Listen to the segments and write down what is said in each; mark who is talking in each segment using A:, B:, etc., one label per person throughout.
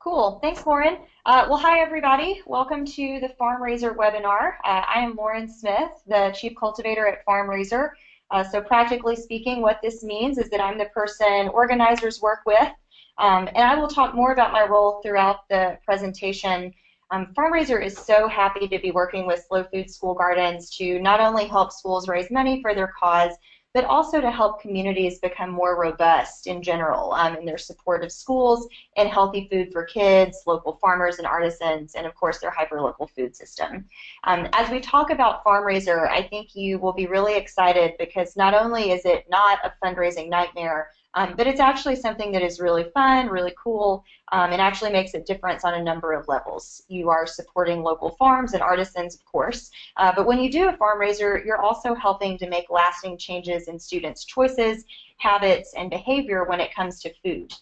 A: Cool. Thanks, Lauren. Well, hi, everybody. Welcome to the FarmRaiser webinar. I am Lauren Smith, the Chief Cultivator at FarmRaiser. So practically speaking, what this means is that I'm the person organizers work with, and I will talk more about my role throughout the presentation. FarmRaiser is so happy to be working with Slow Food School Gardens to not only help schools raise money for their cause, but also to help communities become more robust in general in their support of schools and healthy food for kids, local farmers and artisans, and of course their hyperlocal food system. As we talk about FarmRaiser, I think you will be really excited because not only is it not a fundraising nightmare, but it's actually something that is really fun, really cool, and actually makes a difference on a number of levels. You are supporting local farms and artisans, of course, but when you do a FarmRaiser, you're also helping to make lasting changes in students' choices, habits, and behavior when it comes to food.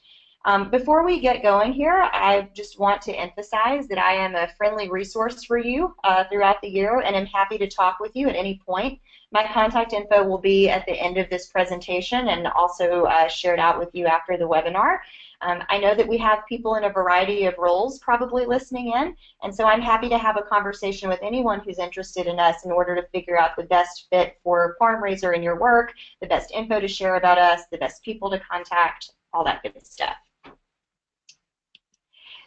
A: Before we get going here, I just want to emphasize that I am a friendly resource for you throughout the year, and I'm happy to talk with you at any point. My contact info will be at the end of this presentation and also shared out with you after the webinar. I know that we have people in a variety of roles probably listening in, and so I'm happy to have a conversation with anyone who's interested in us in order to figure out the best fit for FarmRaiser in your work, the best info to share about us, the best people to contact, all that good stuff.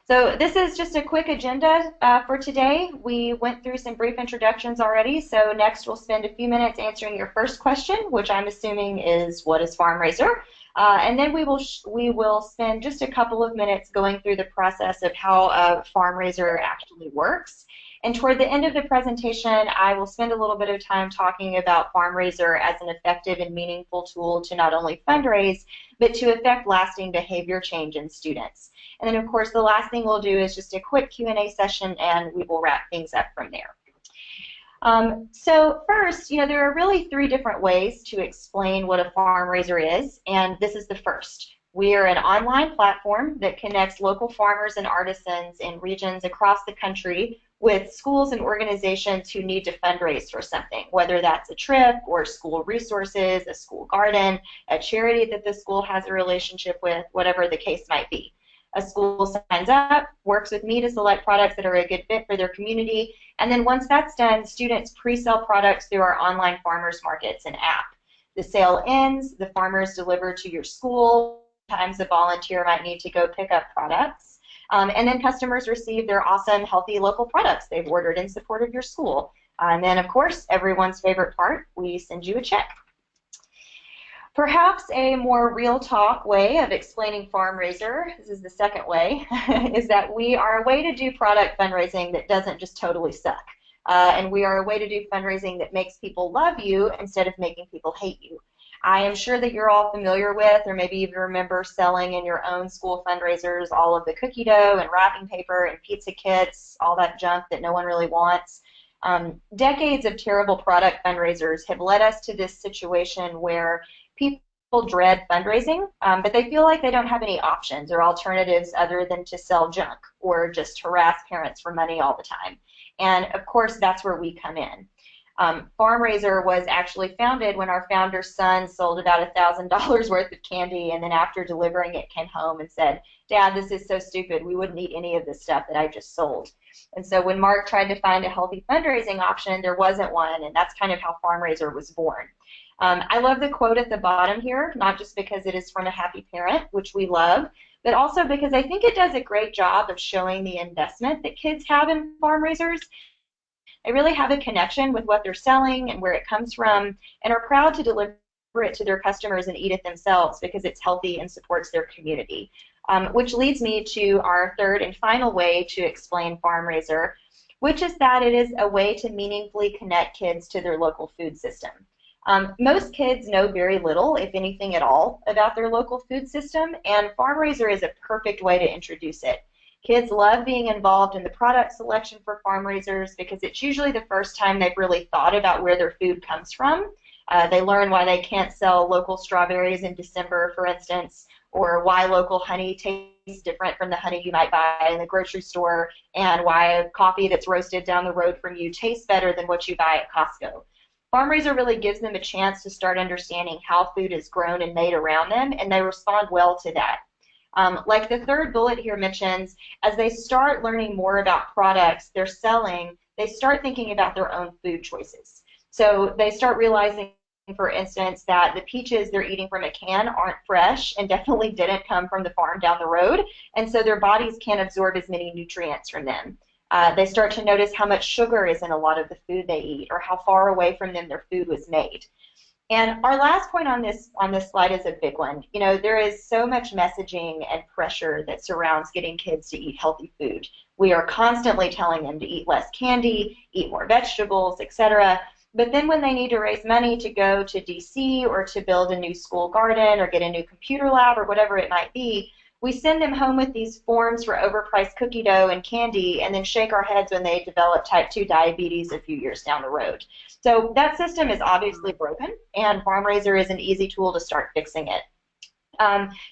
A: So this is just a quick agenda for today. We went through some brief introductions already, so next we'll spend a few minutes answering your first question, which I'm assuming is, what is FarmRaiser? And then we will spend just a couple of minutes going through the process of how FarmRaiser actually works. And toward the end of the presentation, I will spend a little bit of time talking about FarmRaiser as an effective and meaningful tool to not only fundraise, but to affect lasting behavior change in students. And then, of course, the last thing we'll do is just a quick Q&A session, and we will wrap things up from there. So first, there are really three different ways to explain what a FarmRaiser is, and this is the first. We are an online platform that connects local farmers and artisans in regions across the country with schools and organizations who need to fundraise for something, whether that's a trip or school resources, a school garden, a charity that the school has a relationship with, whatever the case might be. A school signs up, works with me to select products that are a good fit for their community, and then once that's done, students pre-sell products through our online farmers markets and app. The sale ends, the farmers deliver to your school, sometimes a volunteer might need to go pick up products, and then customers receive their awesome, healthy local products they've ordered in support of your school. And then, of course, everyone's favorite part, we send you a check. Perhaps a more real talk way of explaining FarmRaiser, this is the second way, is that we are a way to do product fundraising that doesn't just totally suck. And we are a way to do fundraising that makes people love you instead of making people hate you. I am sure that you're all familiar with, or maybe even remember selling in your own school fundraisers all of the cookie dough and wrapping paper and pizza kits, all that junk that no one really wants. Decades of terrible product fundraisers have led us to this situation where people dread fundraising, but they feel like they don't have any options or alternatives other than to sell junk or just harass parents for money all the time. And of course, that's where we come in. FarmRaiser was actually founded when our founder's son sold about $1,000 worth of candy, and then after delivering it came home and said, "Dad, this is so stupid. We wouldn't eat any of this stuff that I just sold." And so when Mark tried to find a healthy fundraising option, there wasn't one, and that's kind of how FarmRaiser was born. I love the quote at the bottom here, not just because it is from a happy parent, which we love, but also because I think it does a great job of showing the investment that kids have in FarmRaisers. They really have a connection with what they're selling and where it comes from, and are proud to deliver it to their customers and eat it themselves because it's healthy and supports their community. Which leads me to our third and final way to explain FarmRaiser, which is that it is a way to meaningfully connect kids to their local food system. Most kids know very little, if anything at all, about their local food system, and FarmRaiser is a perfect way to introduce it. Kids love being involved in the product selection for FarmRaisers because it's usually the first time they've really thought about where their food comes from. They learn why they can't sell local strawberries in December, for instance, or why local honey tastes different from the honey you might buy in the grocery store, and why a coffee that's roasted down the road from you tastes better than what you buy at Costco. FarmRaiser really gives them a chance to start understanding how food is grown and made around them, and they respond well to that. Like the third bullet here mentions, as they start learning more about products they're selling, they start thinking about their own food choices. So they start realizing, for instance, that the peaches they're eating from a can aren't fresh and definitely didn't come from the farm down the road, and so their bodies can't absorb as many nutrients from them. They start to notice how much sugar is in a lot of the food they eat, or how far away from them their food was made. And our last point on this slide is a big one. You know, there is so much messaging and pressure that surrounds getting kids to eat healthy food. We are constantly telling them to eat less candy, eat more vegetables, etc. But then when they need to raise money to go to DC or to build a new school garden or get a new computer lab or whatever it might be, we send them home with these forms for overpriced cookie dough and candy and then shake our heads when they develop type 2 diabetes a few years down the road. So that system is obviously broken, and FarmRaiser is an easy tool to start fixing it.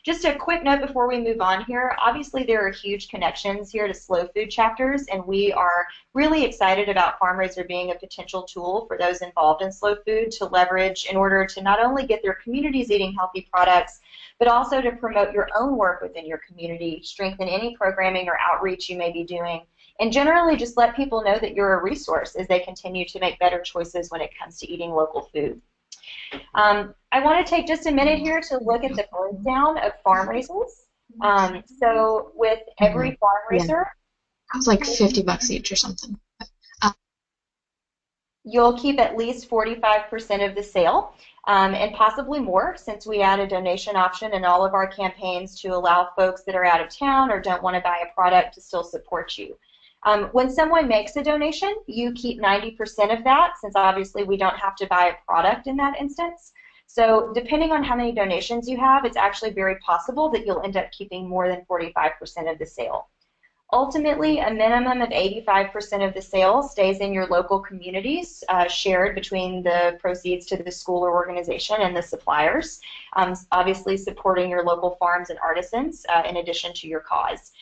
A: Just a quick note before we move on here, obviously there are huge connections here to slow food chapters, and we are really excited about FarmRaiser being a potential tool for those involved in slow food to leverage in order to not only get their communities eating healthy products, but also to promote your own work within your community, strengthen any programming or outreach you may be doing, and generally just let people know that you're a resource as they continue to make better choices when it comes to eating local food. I want to take just a minute here to look at the breakdown of FarmRaisers. So with every FarmRaiser,
B: That was like $50 each or something.
A: You'll keep at least 45% of the sale, and possibly more, since we add a donation option in all of our campaigns to allow folks that are out of town or don't want to buy a product to still support you. When someone makes a donation, you keep 90% of that, since obviously we don't have to buy a product in that instance. So depending on how many donations you have, it's actually very possible that you'll end up keeping more than 45% of the sale. Ultimately, a minimum of 85% of the sale stays in your local communities, shared between the proceeds to the school or organization and the suppliers, obviously supporting your local farms and artisans in addition to your cause.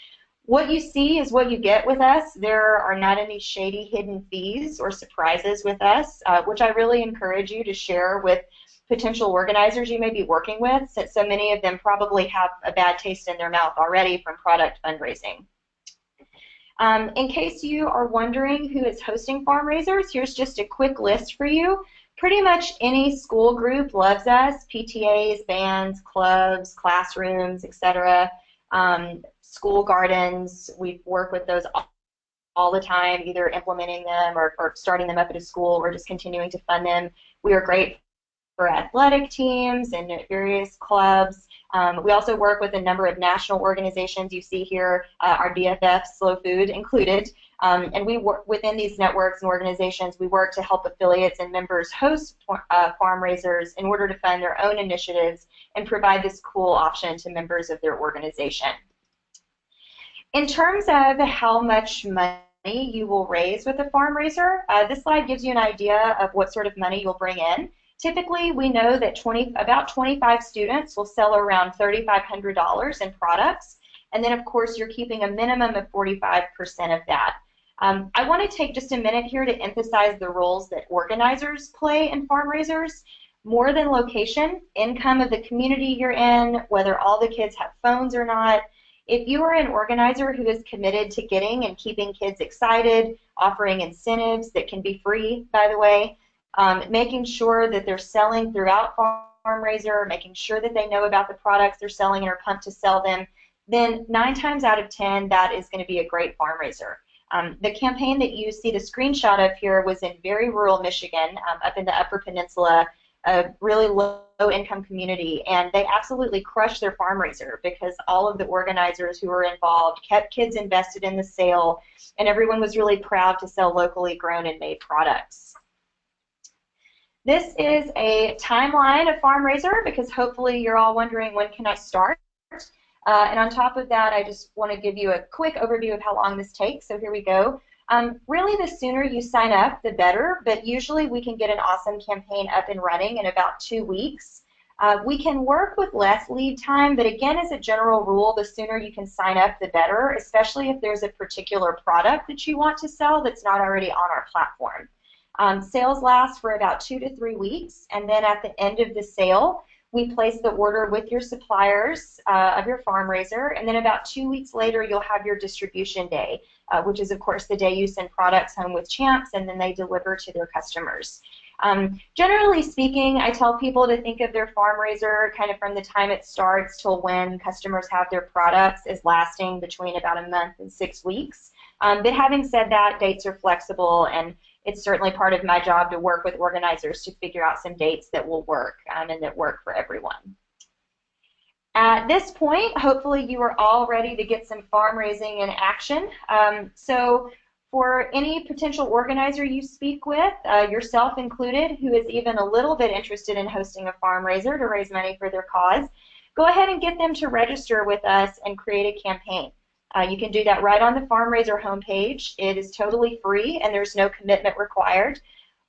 A: What you see is what you get with us. There are not any shady hidden fees or surprises with us, which I really encourage you to share with potential organizers you may be working with, since so many of them probably have a bad taste in their mouth already from product fundraising. In case you are wondering who is hosting FarmRaisers, here's just a quick list for you. Pretty much any school group loves us: PTAs, bands, clubs, classrooms, etc. School gardens, we work with those all the time, either implementing them or starting them up at a school or just continuing to fund them. We are great for athletic teams and various clubs. We also work with a number of national organizations you see here, our BFF, Slow Food included, and we work within these networks and organizations. We work to help affiliates and members host FarmRaisers in order to fund their own initiatives and provide this cool option to members of their organization. In terms of how much money you will raise with a FarmRaiser, this slide gives you an idea of what sort of money you'll bring in. Typically, we know that about 25 students will sell around $3,500 in products, and then of course you're keeping a minimum of 45% of that. I want to take just a minute here to emphasize the roles that organizers play in FarmRaisers. More than location, income of the community you're in, whether all the kids have phones or not. If you are an organizer who is committed to getting and keeping kids excited, offering incentives that can be free, by the way, making sure that they're selling throughout FarmRaiser, making sure that they know about the products they're selling and are pumped to sell them, then 9 times out of 10, that is going to be a great FarmRaiser. The campaign that you see the screenshot of here was in very rural Michigan, up in the Upper Peninsula, a really low-income community, and they absolutely crushed their FarmRaiser because all of the organizers who were involved kept kids invested in the sale, and everyone was really proud to sell locally grown and made products. This is a timeline of FarmRaiser because hopefully you're all wondering, when can I start? And on top of that, I just want to give you a quick overview of how long this takes. So here we go. Really, the sooner you sign up, the better, but usually we can get an awesome campaign up and running in about 2 weeks. We can work with less lead time, but again, as a general rule, the sooner you can sign up, the better, especially if there's a particular product that you want to sell that's not already on our platform. Sales last for about 2 to 3 weeks, and then at the end of the sale, We place the order with your suppliers of your FarmRaiser, and then about 2 weeks later, you'll have your distribution day, which is, of course, the day you send products home with champs, and then they deliver to their customers. Generally speaking, I tell people to think of their FarmRaiser kind of from the time it starts till when customers have their products as lasting between about a month and 6 weeks. But having said that, dates are flexible, and it's certainly part of my job to work with organizers to figure out some dates that will work and that work for everyone. At this point, hopefully you are all ready to get some farm raising in action. So for any potential organizer you speak with, yourself included, who is even a little bit interested in hosting a farm raiser to raise money for their cause, go ahead and get them to register with us and create a campaign. You can do that right on the FarmRaiser homepage. It is totally free and there's no commitment required.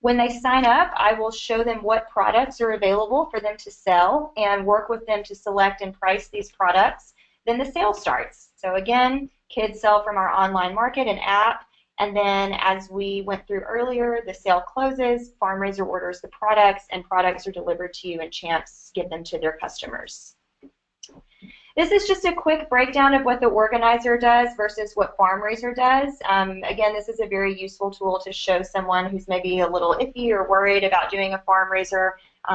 A: When they sign up, I will show them what products are available for them to sell and work with them to select and price these products. Then the sale starts. So again, kids sell from our online market and app, and then as we went through earlier, the sale closes, FarmRaiser orders the products, and products are delivered to you and champs give them to their customers. This is just a quick breakdown of what the organizer does versus what FarmRaiser does. Again, this is a very useful tool to show someone who's maybe a little iffy or worried about doing a FarmRaiser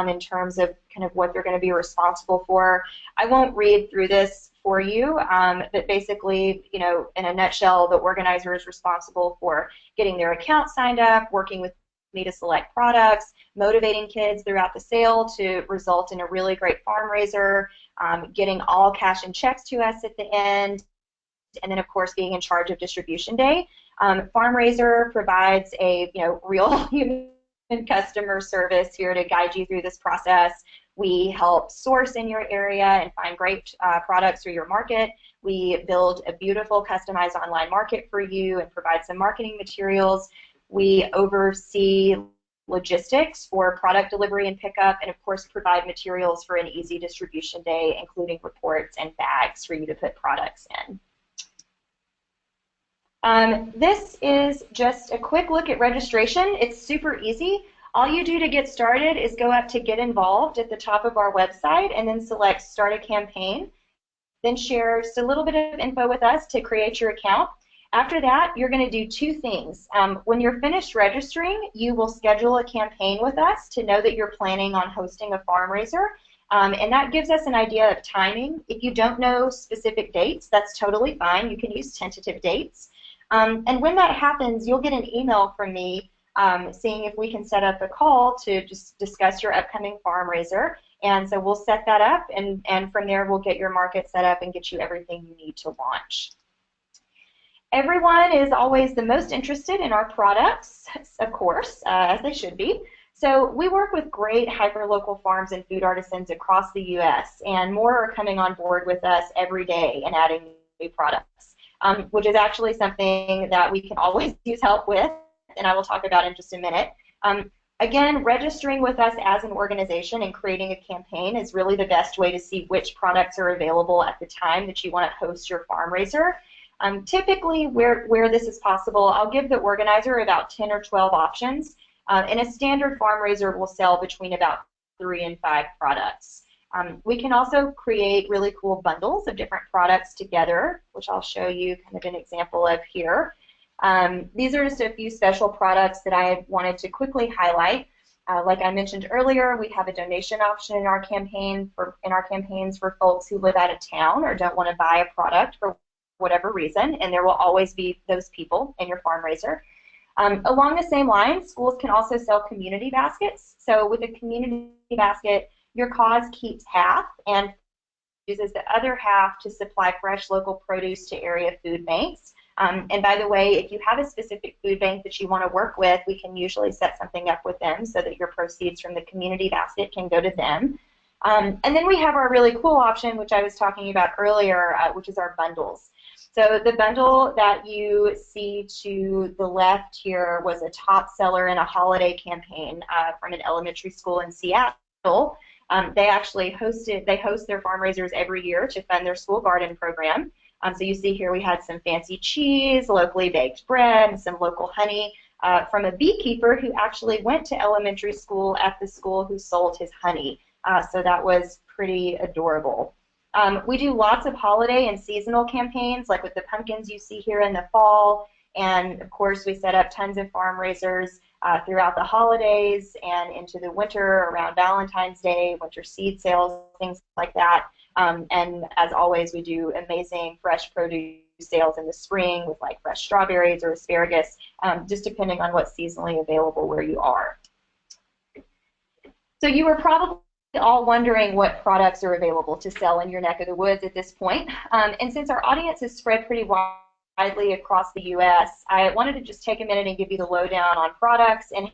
A: in terms of kind of what they're going to be responsible for. I won't read through this for you, but basically, you know, in a nutshell, the organizer is responsible for getting their account signed up, working with me to select products, motivating kids throughout the sale to result in a really great FarmRaiser, getting all cash and checks to us at the end, and then of course being in charge of distribution day. FarmRaiser provides a real human customer service here to guide you through this process. We help source in your area and find great products for your market. We build a beautiful customized online market for you and provide some marketing materials. We oversee logistics for product delivery and pickup, and of course provide materials for an easy distribution day, including reports and bags for you to put products in. This is just a quick look at registration. It's super easy. All you do to get started is go up to Get Involved at the top of our website and then select Start a Campaign. Then share just a little bit of info with us to create your account. After that, you're going to do two things. When you're finished registering, you will schedule a campaign with us to know that you're planning on hosting a FarmRaiser, and that gives us an idea of timing. If you don't know specific dates, that's totally fine. You can use tentative dates. And when that happens, you'll get an email from me seeing if we can set up a call to just discuss your upcoming FarmRaiser. And so we'll set that up, and from there we'll get your market set up and get you everything you need to launch. Everyone is always the most interested in our products, of course, as they should be. So we work with great hyperlocal farms and food artisans across the U.S., and more are coming on board with us every day and adding new products, which is actually something that we can always use help with, and I will talk about in just a minute. Again, registering with us as an organization and creating a campaign is really the best way to see which products are available at the time that you want to host your FarmRaiser. Typically, where this is possible, I'll give the organizer about 10 or 12 options, and a standard FarmRaiser will sell between about 3 and 5 products. We can also create really cool bundles of different products together, which I'll show you kind of an example of here. These are just a few special products that I wanted to quickly highlight. Like I mentioned earlier, we have a donation option in our campaigns for folks who live out of town or don't want to buy a product for whatever reason, and there will always be those people in your FarmRaiser. Along the same lines, schools can also sell community baskets. So with a community basket, your cause keeps half and uses the other half to supply fresh local produce to area food banks. And by the way, if you have a specific food bank that you want to work with, we can usually set something up with them so that your proceeds from the community basket can go to them. And then we have our really cool option, which I was talking about earlier, which is our bundles. So the bundle that you see to the left here was a top seller in a holiday campaign from an elementary school in Seattle. They actually host their FarmRaisers every year to fund their school garden program. So you see here we had some fancy cheese, locally baked bread, and some local honey from a beekeeper who actually went to elementary school at the school who sold his honey. So that was pretty adorable. We do lots of holiday and seasonal campaigns, like with the pumpkins you see here in the fall. And of course, we set up tons of farm raisers throughout the holidays and into the winter around Valentine's Day, winter seed sales, things like that. And as always, we do amazing fresh produce sales in the spring with like fresh strawberries or asparagus, just depending on what's seasonally available where you are. So you were probably all wondering what products are available to sell in your neck of the woods at this point. And since our audience is spread pretty widely across the U.S., I wanted to just take a minute and give you the lowdown on products and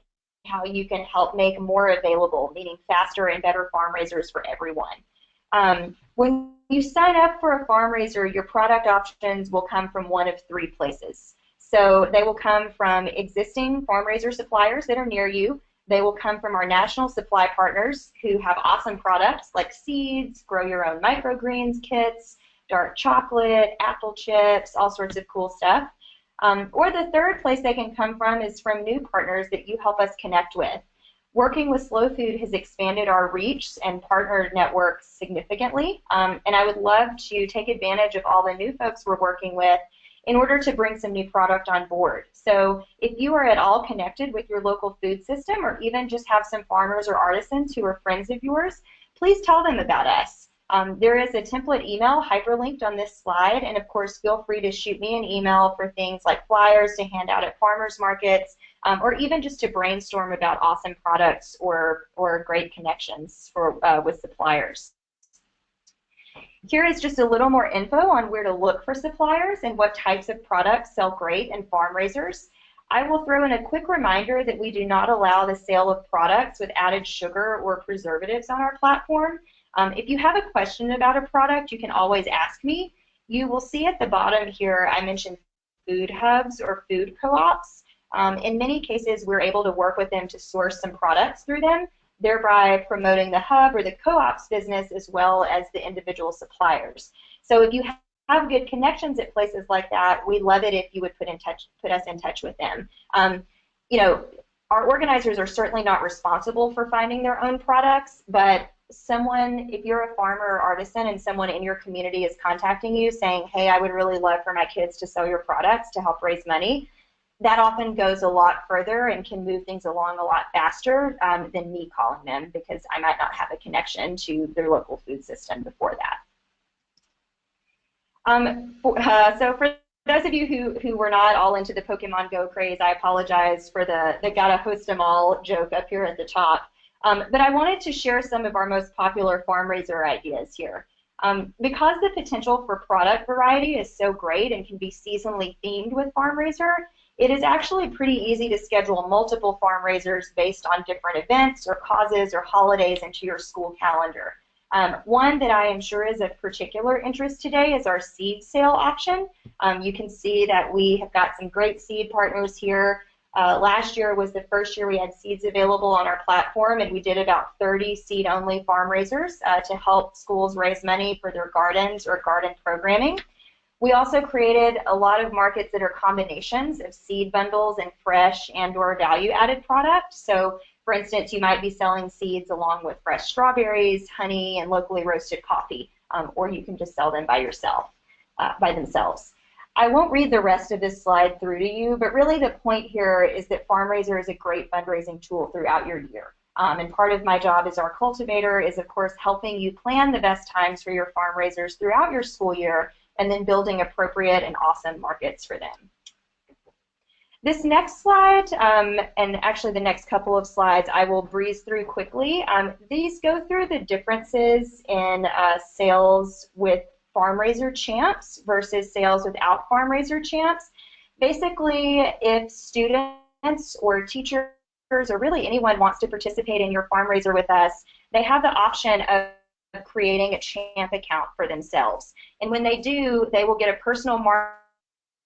A: how you can help make more available, meaning faster and better farm raisers for everyone. When you sign up for a farm raiser, your product options will come from one of three places. So they will come from existing farm raiser suppliers that are near you. They will come from our national supply partners who have awesome products like seeds, grow your own microgreens kits, dark chocolate, apple chips, all sorts of cool stuff. Or the third place they can come from is from new partners that you help us connect with. Working with Slow Food has expanded our reach and partner network significantly, and I would love to take advantage of all the new folks we're working with in order to bring some new product on board. So if you are at all connected with your local food system or even just have some farmers or artisans who are friends of yours, please tell them about us. There is a template email hyperlinked on this slide, and of course feel free to shoot me an email for things like flyers to hand out at farmers markets, or even just to brainstorm about awesome products or great connections with suppliers. Here is just a little more info on where to look for suppliers and what types of products sell great in farm raisers. I will throw in a quick reminder that we do not allow the sale of products with added sugar or preservatives on our platform. If you have a question about a product, you can always ask me. You will see at the bottom here I mentioned food hubs or food co-ops. In many cases, we're able to work with them to source some products through them, thereby promoting the hub or the co-op's business as well as the individual suppliers. So if you have good connections at places like that, we'd love it if you would put us in touch with them. You know, our organizers are certainly not responsible for finding their own products, but if you're a farmer or artisan and someone in your community is contacting you saying, hey, I would really love for my kids to sell your products to help raise money, that often goes a lot further and can move things along a lot faster than me calling them, because I might not have a connection to their local food system before that. So for those of you who were not all into the Pokemon Go craze, I apologize for the gotta host them all joke up here at the top. But I wanted to share some of our most popular farm raiser ideas here. Because the potential for product variety is so great and can be seasonally themed with FarmRaiser, it is actually pretty easy to schedule multiple farm raisers based on different events or causes or holidays into your school calendar. One that I am sure is of particular interest today is our seed sale option. You can see that we have got some great seed partners here. Last year was the first year we had seeds available on our platform, and we did about 30 seed-only farm raisers to help schools raise money for their gardens or garden programming. We also created a lot of markets that are combinations of seed bundles and fresh and/or value-added products. So, for instance, you might be selling seeds along with fresh strawberries, honey, and locally roasted coffee, or you can just sell them by themselves. I won't read the rest of this slide through to you, but really the point here is that FarmRaiser is a great fundraising tool throughout your year. And part of my job as our cultivator is, of course, helping you plan the best times for your farm raisers throughout your school year, and then building appropriate and awesome markets for them. This next slide, and actually the next couple of slides, I will breeze through quickly. These go through the differences in sales with FarmRaiser champs versus sales without FarmRaiser champs. Basically, if students or teachers or really anyone wants to participate in your FarmRaiser with us, they have the option of creating a champ account for themselves. And when they do, they will get a personal mark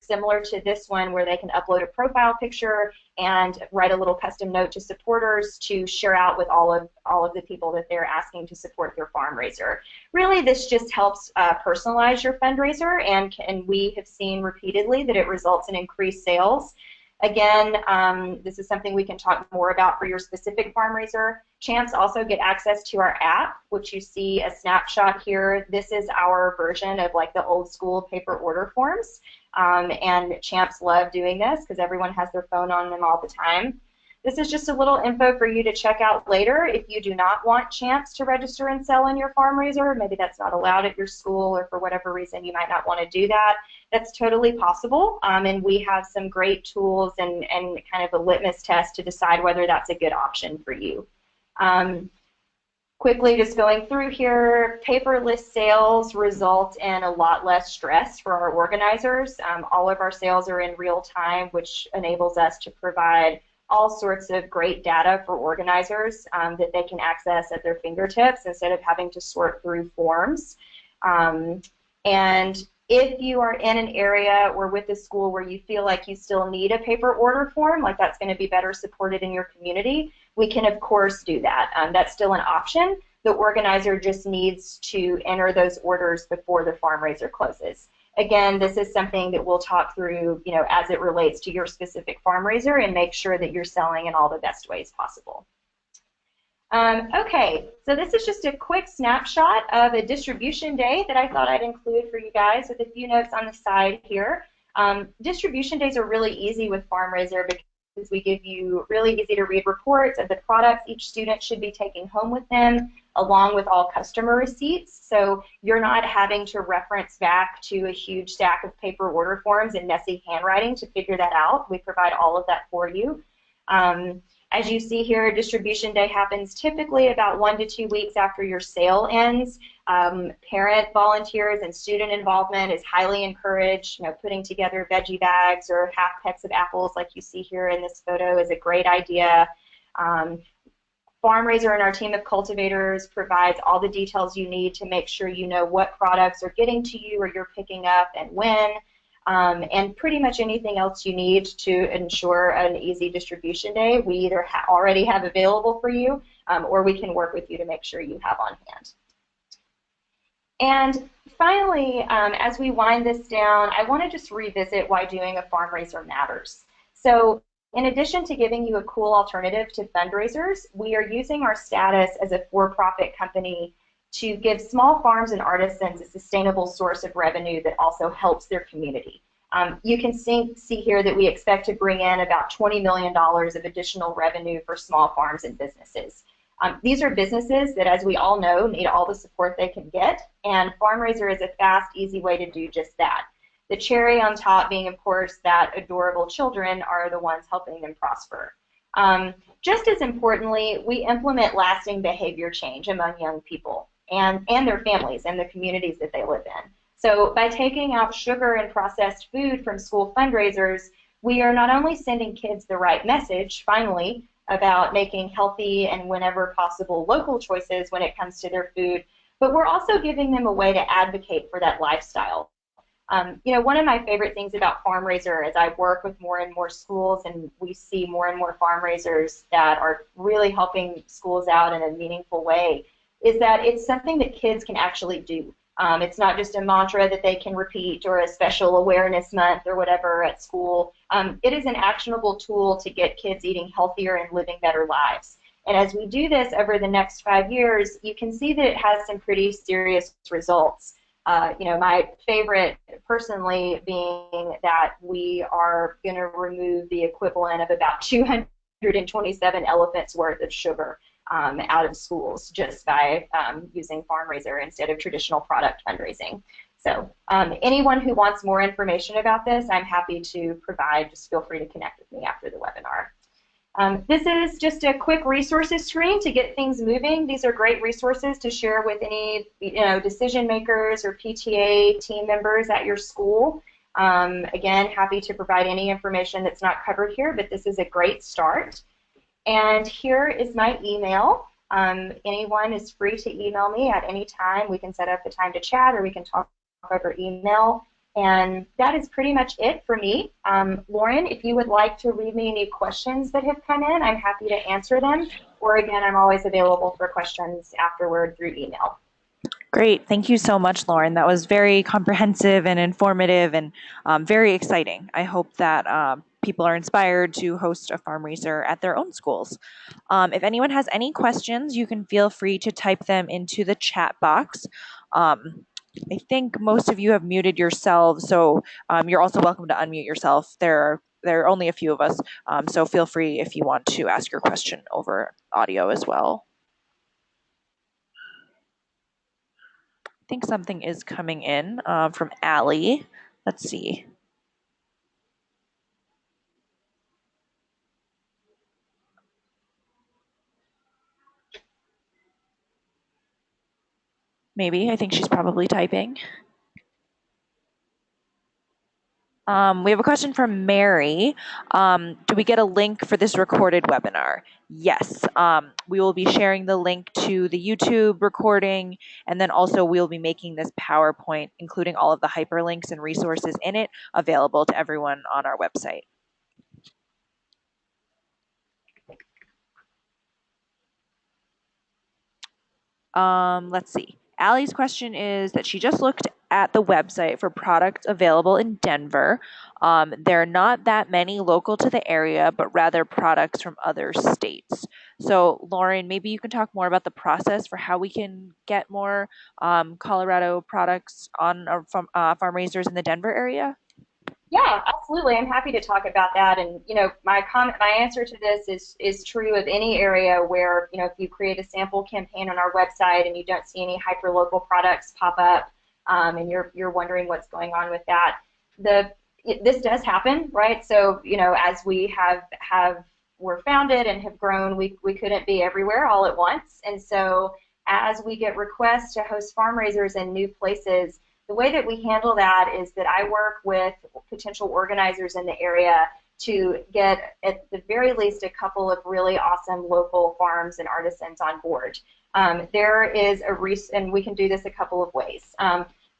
A: similar to this one where they can upload a profile picture and write a little custom note to supporters to share out with all of the people that they're asking to support their farm raiser. Really, this just helps personalize your fundraiser, and we have seen repeatedly that it results in increased sales. Again, this is something we can talk more about for your specific FarmRaiser. Champs also get access to our app, which you see a snapshot here. This is our version of like the old school paper order forms. And champs love doing this because everyone has their phone on them all the time. This is just a little info for you to check out later if you do not want champs to register and sell in your FarmRaiser. Maybe that's not allowed at your school, or for whatever reason you might not want to do that. That's totally possible, and we have some great tools and kind of a litmus test to decide whether that's a good option for you. Quickly just going through here, paperless sales result in a lot less stress for our organizers. All of our sales are in real time, which enables us to provide all sorts of great data for organizers that they can access at their fingertips instead of having to sort through forms. And if you are in an area or with a school where you feel like you still need a paper order form, like that's going to be better supported in your community, we can of course do that. That's still an option. The organizer just needs to enter those orders before the FarmRaiser closes. Again, this is something that we'll talk through, as it relates to your specific FarmRaiser, and make sure that you're selling in all the best ways possible. Okay, so this is just a quick snapshot of a distribution day that I thought I'd include for you guys with a few notes on the side here. Distribution days are really easy with FarmRaiser because we give you really easy to read reports of the products each student should be taking home with them, along with all customer receipts. So you're not having to reference back to a huge stack of paper order forms and messy handwriting to figure that out. We provide all of that for you. As you see here, distribution day happens typically about 1 to 2 weeks after your sale ends. Parent volunteers and student involvement is highly encouraged. Putting together veggie bags or half pecks of apples like you see here in this photo is a great idea. FarmRaiser and our team of cultivators provides all the details you need to make sure you know what products are getting to you or you're picking up and when. And pretty much anything else you need to ensure an easy distribution day, we either already have available for you or we can work with you to make sure you have on hand. And finally, as we wind this down, I want to just revisit why doing a FarmRaiser matters. So in addition to giving you a cool alternative to fundraisers, we are using our status as a for-profit company to give small farms and artisans a sustainable source of revenue that also helps their community. You can see here that we expect to bring in about $20 million of additional revenue for small farms and businesses. These are businesses that, as we all know, need all the support they can get, and FarmRaiser is a fast, easy way to do just that. The cherry on top being, of course, that adorable children are the ones helping them prosper. Just as importantly, we implement lasting behavior change among young people and their families and the communities that they live in. So by taking out sugar and processed food from school fundraisers, we are not only sending kids the right message, finally, about making healthy and whenever possible local choices when it comes to their food, but we're also giving them a way to advocate for that lifestyle. One of my favorite things about FarmRaiser as I work with more and more schools and we see more and more FarmRaisers that are really helping schools out in a meaningful way is that it's something that kids can actually do. It's not just a mantra that they can repeat or a special awareness month or whatever at school. It is an actionable tool to get kids eating healthier and living better lives. And as we do this over the next 5 years, you can see that it has some pretty serious results. My favorite personally being that we are going to remove the equivalent of about 227 elephants worth of sugar out of schools just by using FarmRaiser instead of traditional product fundraising. So anyone who wants more information about this, I'm happy to provide. Just feel free to connect with me after the webinar. This is just a quick resources screen to get things moving. These are great resources to share with any decision makers or PTA team members at your school. Again, happy to provide any information that's not covered here, but this is a great start. And here is my email. Anyone is free to email me at any time. We can set up a time to chat or we can talk over email. And that is pretty much it for me. Lauren, if you would like to read me any questions that have come in, I'm happy to answer them. Or again, I'm always available for questions afterward through email.
C: Great. Thank you so much, Lauren. That was very comprehensive and informative and very exciting. I hope that people are inspired to host a FarmRaiser at their own schools. If anyone has any questions, you can feel free to type them into the chat box. I think most of you have muted yourselves, so you're also welcome to unmute yourself. There are only a few of us, so feel free if you want to ask your question over audio as well. I think something is coming in from Allie. Let's see. Maybe. I think she's probably typing. We have a question from Mary. Do we get a link for this recorded webinar? Yes. We will be sharing the link to the YouTube recording, and then also we'll be making this PowerPoint, including all of the hyperlinks and resources in it, available to everyone on our website. Let's see. Allie's question is that she just looked at the website for products available in Denver. There are not that many local to the area, but rather products from other states. So, Lauren, maybe you can talk more about the process for how we can get more Colorado products on FarmRaisers in the Denver area.
A: Yeah, absolutely. I'm happy to talk about that. And my answer to this is true of any area where if you create a sample campaign on our website and you don't see any hyperlocal products pop up, and you're wondering what's going on with that, this does happen, right? So as we were founded and have grown, we couldn't be everywhere all at once, and so as we get requests to host FarmRaisers in new places, the way that we handle that is that I work with potential organizers in the area to get, at the very least, a couple of really awesome local farms and artisans on board. There is and we can do this a couple of ways.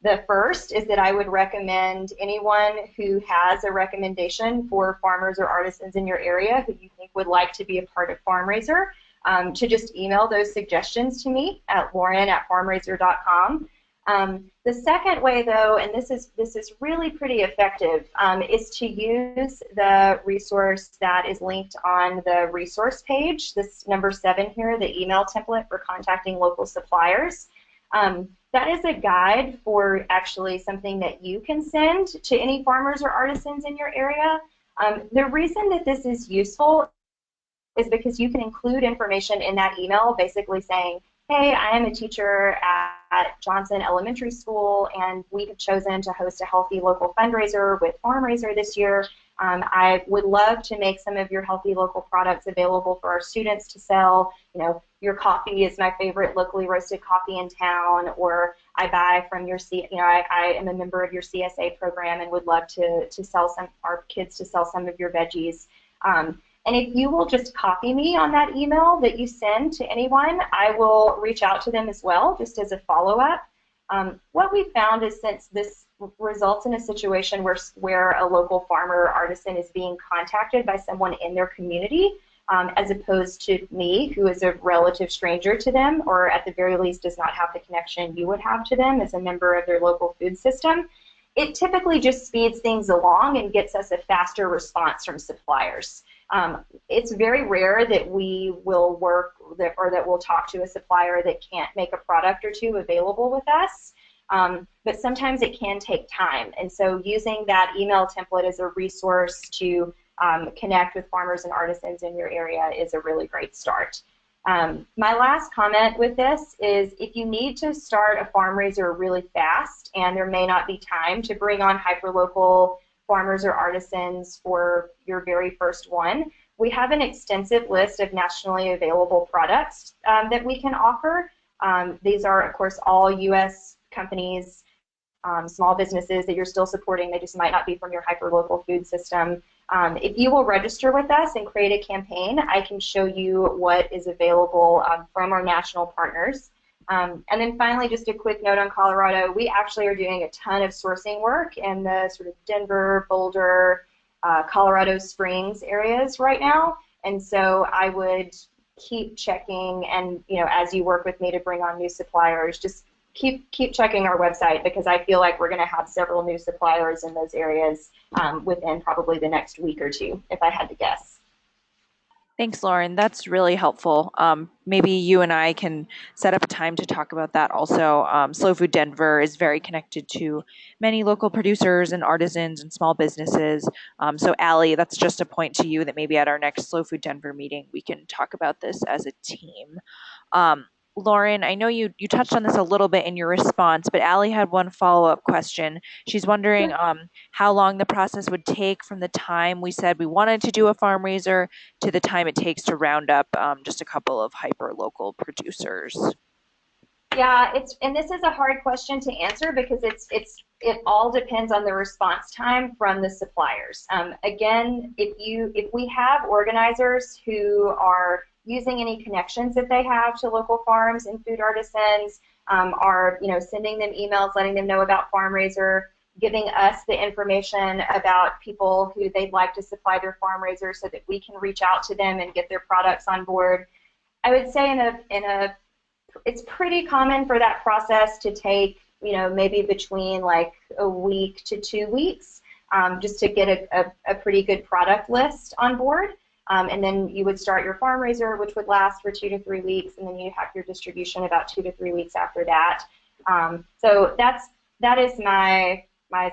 A: The first is that I would recommend anyone who has a recommendation for farmers or artisans in your area who you think would like to be a part of FarmRaiser, to just email those suggestions to me at lauren@farmraiser.com. The second way, though, and this is really pretty effective, is to use the resource that is linked on the resource page, this number 7 here, the email template for contacting local suppliers. That is a guide for actually something that you can send to any farmers or artisans in your area. The reason that this is useful is because you can include information in that email basically saying, hey, I am a teacher at Johnson Elementary School, and we have chosen to host a healthy local fundraiser with FarmRaiser this year. I would love to make some of your healthy local products available for our students to sell. Your coffee is my favorite locally roasted coffee in town, or I buy from your I am a member of your CSA program and would love to sell our kids to sell some of your veggies. And if you will just copy me on that email that you send to anyone, I will reach out to them as well, just as a follow-up. What we found is, since this results in a situation where a local farmer or artisan is being contacted by someone in their community, as opposed to me, who is a relative stranger to them, or at the very least does not have the connection you would have to them as a member of their local food system, it typically just speeds things along and gets us a faster response from suppliers. It's very rare that we will work or that we'll talk to a supplier that can't make a product or two available with us, but sometimes it can take time. And so using that email template as a resource to connect with farmers and artisans in your area is a really great start. My last comment with this is, if you need to start a FarmRaiser really fast and there may not be time to bring on hyperlocal farmers or artisans for your very first one, we have an extensive list of nationally available products that we can offer. These are, of course, all U.S. companies, small businesses that you're still supporting. They just might not be from your hyperlocal food system. If you will register with us and create a campaign, I can show you what is available from our national partners. And then finally, just a quick note on Colorado. We actually are doing a ton of sourcing work in the sort of Denver, Boulder, Colorado Springs areas right now. And so I would keep checking, and as you work with me to bring on new suppliers, just keep checking our website because I feel like we're going to have several new suppliers in those areas within probably the next week or two, if I had to guess.
C: Thanks, Lauren. That's really helpful. Maybe you and I can set up a time to talk about that also. Slow Food Denver is very connected to many local producers and artisans and small businesses. So, Allie, that's just a point to you that maybe at our next Slow Food Denver meeting, we can talk about this as a team. Um, Lauren, I know you touched on this a little bit in your response, but Allie had one follow-up question. She's wondering how long the process would take from the time we said we wanted to do a farm raiser to the time it takes to round up just a couple of hyper local producers.
A: Yeah, and this is a hard question to answer because it all depends on the response time from the suppliers. Again, if we have organizers who are using any connections that they have to local farms and food artisans, are sending them emails, letting them know about FarmRaiser, giving us the information about people who they'd like to supply their FarmRaiser so that we can reach out to them and get their products on board. I would say it's pretty common for that process to take, maybe between like a week to 2 weeks, just to get a pretty good product list on board. And then you would start your farm raiser, which would last for 2 to 3 weeks, and then you have your distribution about 2 to 3 weeks after that. So that is my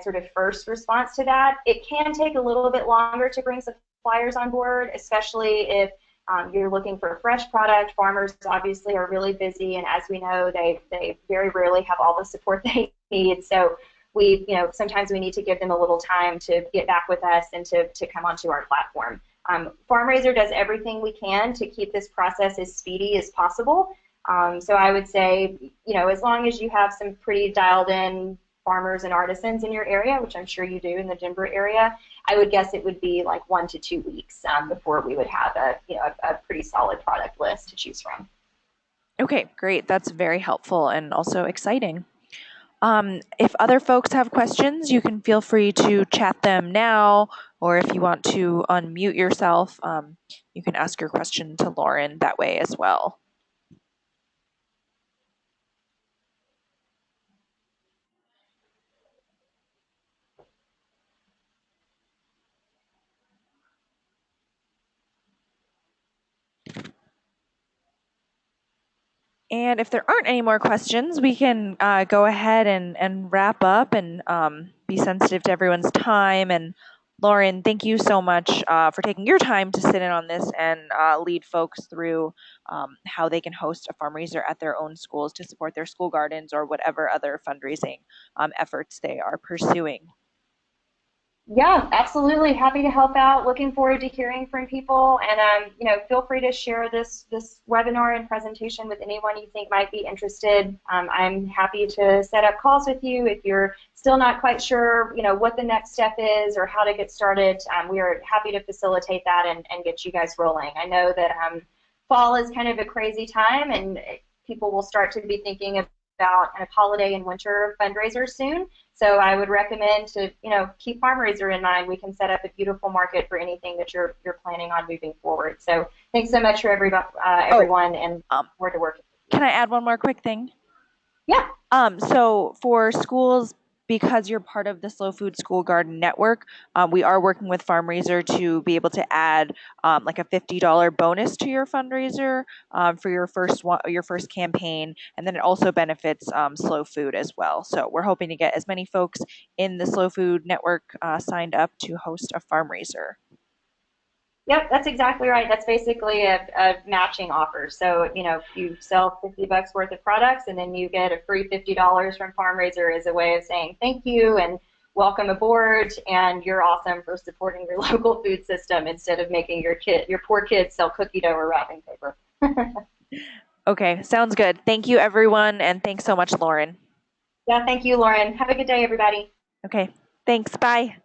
A: sort of first response to that. It can take a little bit longer to bring suppliers on board, especially if you're looking for a fresh product. Farmers obviously are really busy, and as we know, they very rarely have all the support they need. So sometimes we need to give them a little time to get back with us and to come onto our platform. FarmRaiser does everything we can to keep this process as speedy as possible. So I would say, as long as you have some pretty dialed in farmers and artisans in your area, which I'm sure you do in the Denver area, I would guess it would be like 1 to 2 weeks before we would have a pretty solid product list to choose from.
C: Okay, great. That's very helpful and also exciting. If other folks have questions, you can feel free to chat them now, or if you want to unmute yourself, you can ask your question to Lauren that way as well. And if there aren't any more questions, we can go ahead and wrap up and be sensitive to everyone's time. And Lauren, thank you so much for taking your time to sit in on this and lead folks through how they can host a fundraiser at their own schools to support their school gardens or whatever other fundraising efforts they are pursuing.
A: Yeah, absolutely. Happy to help out. Looking forward to hearing from people. And feel free to share this webinar and presentation with anyone you think might be interested. I'm happy to set up calls with you if you're still not quite sure, what the next step is or how to get started. We are happy to facilitate that and get you guys rolling. I know that fall is kind of a crazy time, and people will start to be thinking about kind of holiday and winter fundraisers soon. So I would recommend to keep FarmRaiser in mind. We can set up a beautiful market for anything that you're planning on moving forward. So thanks so much for everyone, and forward to working.
C: Can I add one more quick thing?
A: Yeah.
C: So for schools, because you're part of the Slow Food School Garden Network, we are working with FarmRaiser to be able to add like a $50 bonus to your fundraiser for your first campaign, and then it also benefits Slow Food as well. So we're hoping to get as many folks in the Slow Food Network signed up to host a FarmRaiser.
A: Yep, that's exactly right. That's basically a matching offer. So, you sell $50 worth of products and then you get a free $50 from FarmRaiser as a way of saying thank you and welcome aboard, and you're awesome for supporting your local food system instead of making your poor kids sell cookie dough or wrapping paper.
C: Okay, sounds good. Thank you, everyone, and thanks so much, Lauren.
A: Yeah, thank you, Lauren. Have a good day, everybody.
C: Okay, thanks. Bye.